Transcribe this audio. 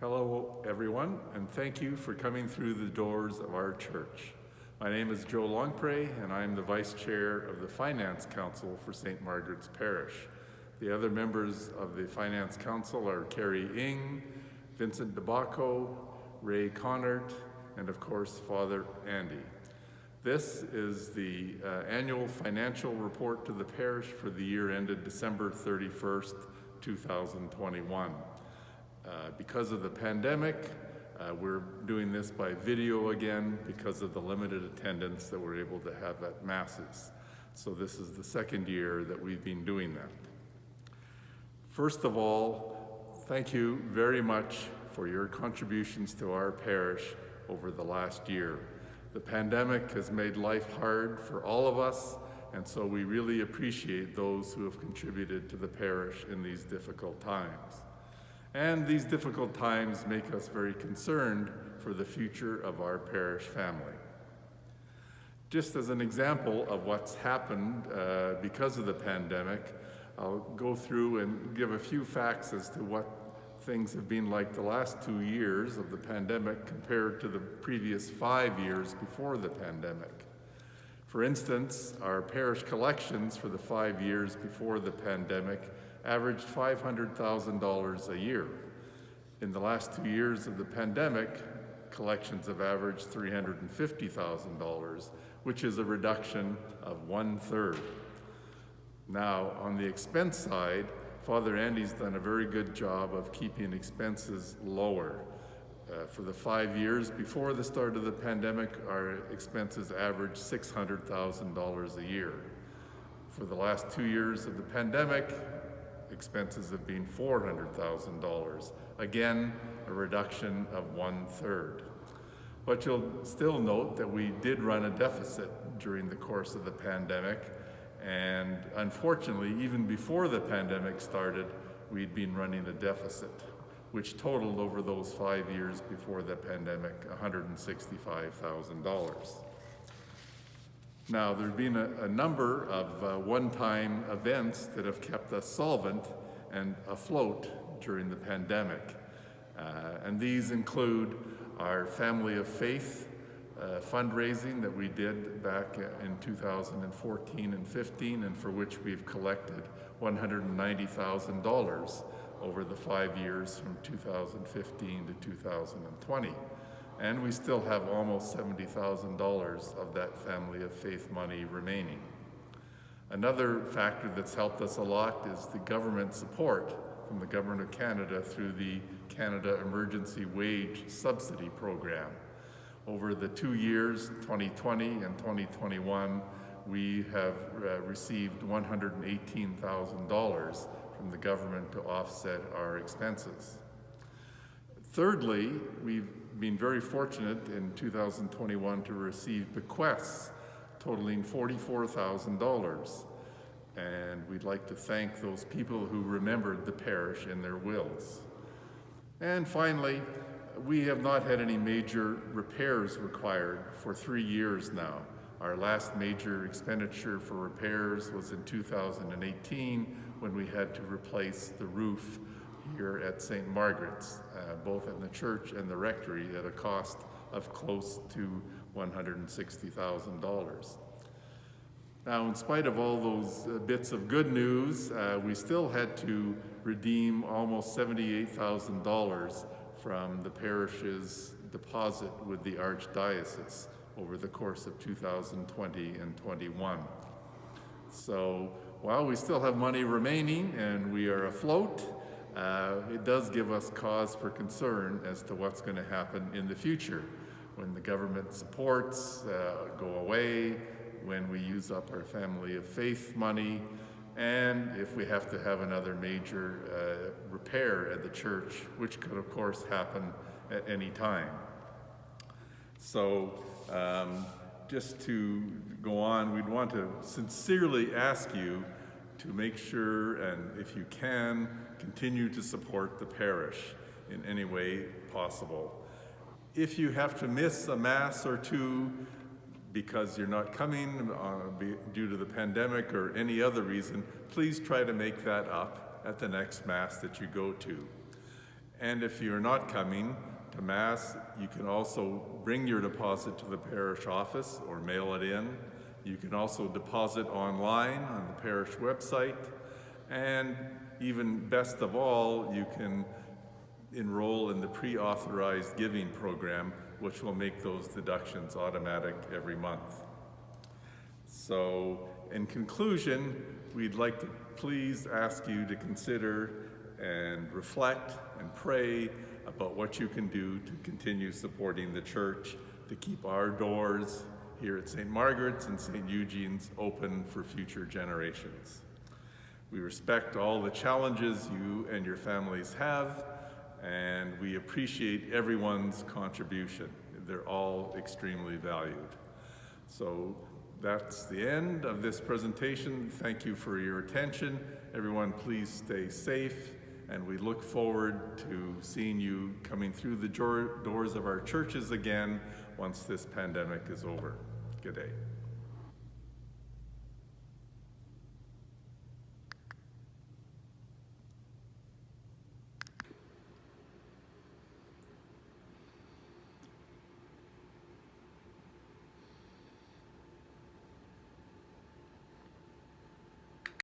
Hello, everyone, and thank you for coming through the doors of our church. My name is Joe Longpre, and I'm the Vice Chair of the Finance Council for St. Margaret's Parish. The other members of the Finance Council are Carrie Ng, Vincent DeBacco, Ray Connert, and of course, Father Andy. This is the annual financial report to the parish for the year ended December 31st, 2021. Because of the pandemic, we're doing this by video again because of the limited attendance that we're able to have at Masses. So this is the second year that we've been doing that. First of all, thank you very much for your contributions to our parish over the last year. The pandemic has made life hard for all of us, and so we really appreciate those who have contributed to the parish in these difficult times. And these difficult times make us very concerned for the future of our parish family. Just as an example of what's happened because of the pandemic, I'll go through and give a few facts as to what things have been like the last 2 years of the pandemic compared to the previous 5 years before the pandemic. For instance, our parish collections for the 5 years before the pandemic averaged $500,000 a year. In the last 2 years of the pandemic, collections have averaged $350,000, which is a reduction of 1/3. Now, on the expense side, Father Andy's done a very good job of keeping expenses lower. For the 5 years before the start of the pandemic, our expenses averaged $600,000 a year. For the last 2 years of the pandemic, expenses have been $400,000. Again, a reduction of 1/3. But you'll still note that we did run a deficit during the course of the pandemic, and unfortunately, even before the pandemic started, we'd been running a deficit, which totaled over those 5 years before the pandemic $165,000. Now, there have been a number of one-time events that have kept us solvent and afloat during the pandemic. And these include our Family of Faith fundraising that we did back in 2014 and 15, and for which we've collected $190,000 over the 5 years from 2015 to 2020. And we still have almost $70,000 of that Family of Faith money remaining. Another factor that's helped us a lot is the government support from the Government of Canada through the Canada Emergency Wage Subsidy Program. Over the 2 years, 2020 and 2021, we have received $118,000 from the government to offset our expenses. Thirdly, we've been very fortunate in 2021 to receive bequests totaling $44,000. And we'd like to thank those people who remembered the parish in their wills. And finally, we have not had any major repairs required for 3 years now. Our last major expenditure for repairs was in 2018 when we had to replace the roof here at St. Margaret's, both in the church and the rectory, at a cost of close to $160,000. Now, in spite of all those bits of good news, we still had to redeem almost $78,000 from the parish's deposit with the Archdiocese over the course of 2020 and 21. So while we still have money remaining and we are afloat, it does give us cause for concern as to what's going to happen in the future when the government supports go away, when we use up our Family of Faith money, and if we have to have another major repair at the church, which could of course happen at any time. So just to go on, we'd want to sincerely ask you to make sure, and if you can, continue to support the parish in any way possible. If you have to miss a Mass or two because you're not coming due to the pandemic or any other reason, please try to make that up at the next Mass that you go to. And if you're not coming to Mass, you can also bring your deposit to the parish office or mail it in. You can also deposit online on the parish website. And even best of all, you can enroll in the pre-authorized giving program, which will make those deductions automatic every month. So, in conclusion, we'd like to please ask you to consider and reflect and pray about what you can do to continue supporting the church, to keep our doors here at St. Margaret's and St. Eugene's open for future generations. We respect all the challenges you and your families have, and we appreciate everyone's contribution. They're all extremely valued. So that's the end of this presentation. Thank you for your attention. Everyone, please stay safe, and we look forward to seeing you coming through the doors of our churches again once this pandemic is over. Good day.